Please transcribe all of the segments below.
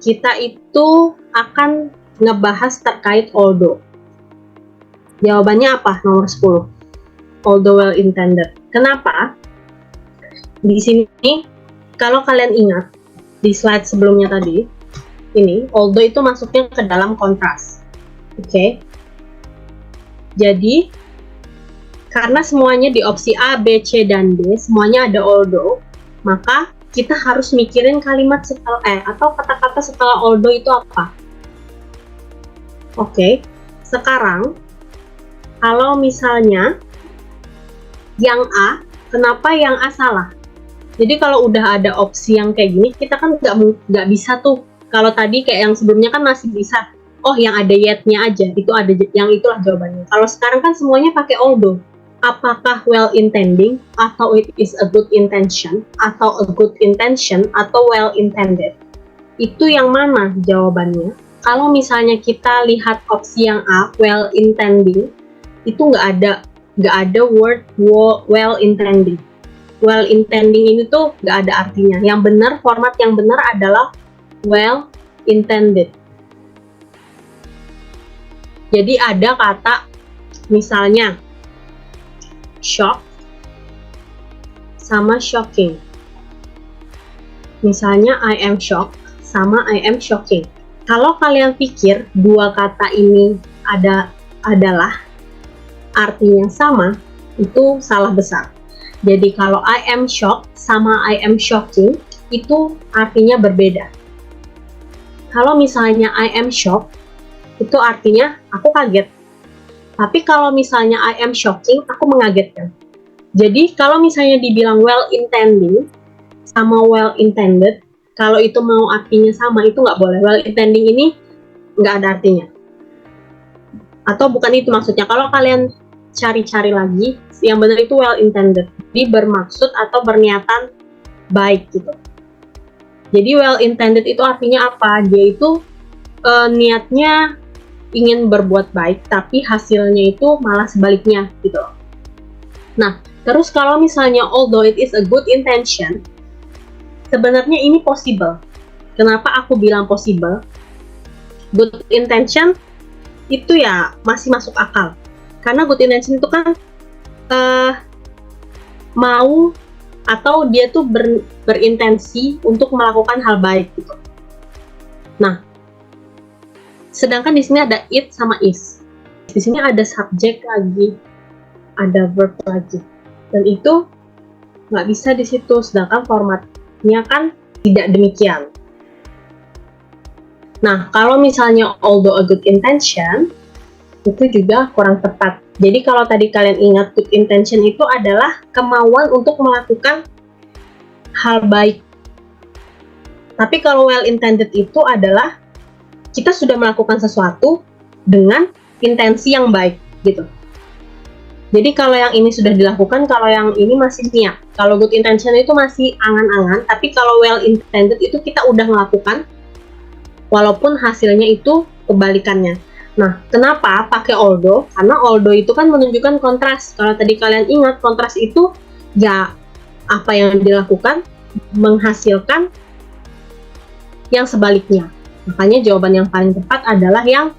kita itu akan ngebahas terkait although. Jawabannya apa? Nomor 10. Although well intended. Kenapa? Di sini, kalau kalian ingat di slide sebelumnya tadi, ini although itu masuknya ke dalam kontras. Oke. Jadi, karena semuanya di opsi A, B, C, dan D, semuanya ada although, maka kita harus mikirin kalimat setelah atau kata-kata setelah although itu apa. Oke, sekarang kalau misalnya yang A, kenapa yang A salah? Jadi kalau udah ada opsi yang kayak gini, kita kan nggak bisa tuh. Kalau tadi kayak yang sebelumnya kan masih bisa. Oh, yang ada yet-nya aja, itu ada yang itulah jawabannya. Kalau sekarang kan semuanya pakai although. Apakah well intending, atau it is a good intention, atau a good intention, atau well intended? Itu yang mana jawabannya? Kalau misalnya kita lihat opsi yang A, well intending, itu nggak ada word well intending. Well intending ini tuh nggak ada artinya. Yang benar, format yang benar adalah well intended. Jadi ada kata misalnya shock sama shocking. Misalnya I am shocked sama I am shocking. Kalau kalian pikir dua kata ini adalah artinya sama, itu salah besar. Jadi kalau I am shocked sama I am shocking itu artinya berbeda. Kalau misalnya I am shocked, itu artinya aku kaget. Tapi kalau misalnya I am shocking, aku mengagetkan. Jadi kalau misalnya dibilang well intending sama well intended, kalau itu mau artinya sama, itu nggak boleh. Well intending ini nggak ada artinya. Atau bukan itu maksudnya. Kalau kalian cari-cari lagi, yang benar itu well intended. Jadi bermaksud atau berniatan baik gitu. Jadi well intended itu artinya apa? Dia itu niatnya ingin berbuat baik, tapi hasilnya itu malah sebaliknya gitu. Nah, terus kalau misalnya although it is a good intention, sebenarnya ini possible. Kenapa aku bilang possible? Good intention itu ya masih masuk akal. Karena good intention itu kan mau atau dia tuh berintensi untuk melakukan hal baik gitu. Nah, sedangkan di sini ada it sama is. Di sini ada subjek lagi, ada verb lagi, dan itu nggak bisa di situ. Sedangkan formatnya kan tidak demikian. Nah, kalau misalnya although a good intention, itu juga kurang tepat. Jadi kalau tadi kalian ingat, good intention itu adalah kemauan untuk melakukan hal baik. Tapi kalau well intended itu adalah kita sudah melakukan sesuatu dengan intensi yang baik gitu. Jadi kalau yang ini sudah dilakukan, kalau yang ini masih niat. Kalau good intention itu masih angan-angan, tapi kalau well intended itu kita udah melakukan walaupun hasilnya itu kebalikannya. Nah, kenapa pakai although? Karena although itu kan menunjukkan kontras. Kalau tadi kalian ingat, kontras itu ya apa yang dilakukan menghasilkan yang sebaliknya. Makanya jawaban yang paling tepat adalah yang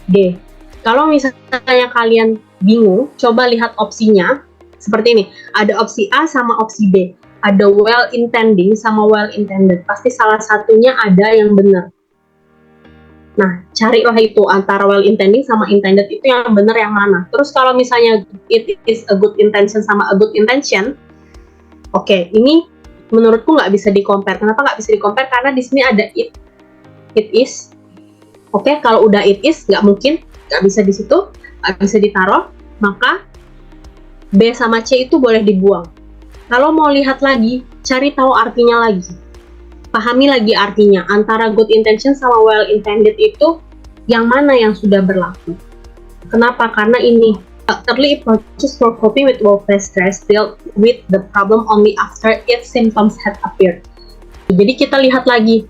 D. Kalau misalnya kalian bingung, coba lihat opsinya. Seperti ini, ada opsi A sama opsi B. Ada well intending sama well intended. Pasti salah satunya ada yang benar. Nah, carilah itu antara well intending sama intended itu yang benar yang mana. Terus kalau misalnya it is a good intention sama a good intention, oke, ini menurutku nggak bisa di-compare. Kenapa nggak bisa di-compare? Karena di sini ada it is. Oke, kalau udah it is, nggak mungkin, nggak bisa di situ, nggak bisa ditaruh, maka B sama C itu boleh dibuang. Kalau mau lihat lagi, cari tahu artinya lagi. Pahami lagi artinya, antara good intention sama well intended itu, yang mana yang sudah berlaku. Kenapa? Karena ini, early approaches for coping with workplace stress dealt with the problem only after its symptoms had appeared. Jadi kita lihat lagi,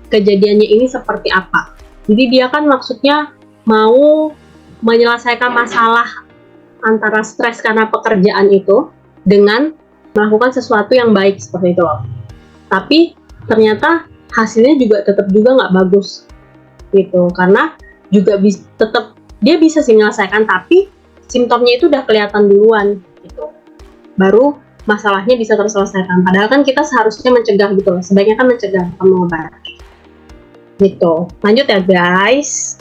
kejadiannya ini seperti apa. Jadi dia kan maksudnya mau menyelesaikan masalah antara stres karena pekerjaan itu dengan melakukan sesuatu yang baik seperti itu loh. Tapi ternyata hasilnya juga tetap juga nggak bagus gitu, karena juga tetap dia bisa sih menyelesaikan, tapi simptomnya itu udah kelihatan duluan gitu, baru masalahnya bisa terselesaikan. Padahal kan kita seharusnya mencegah gitu loh, sebaiknya kan mencegah, kamu obat gitu. Lanjut ya guys.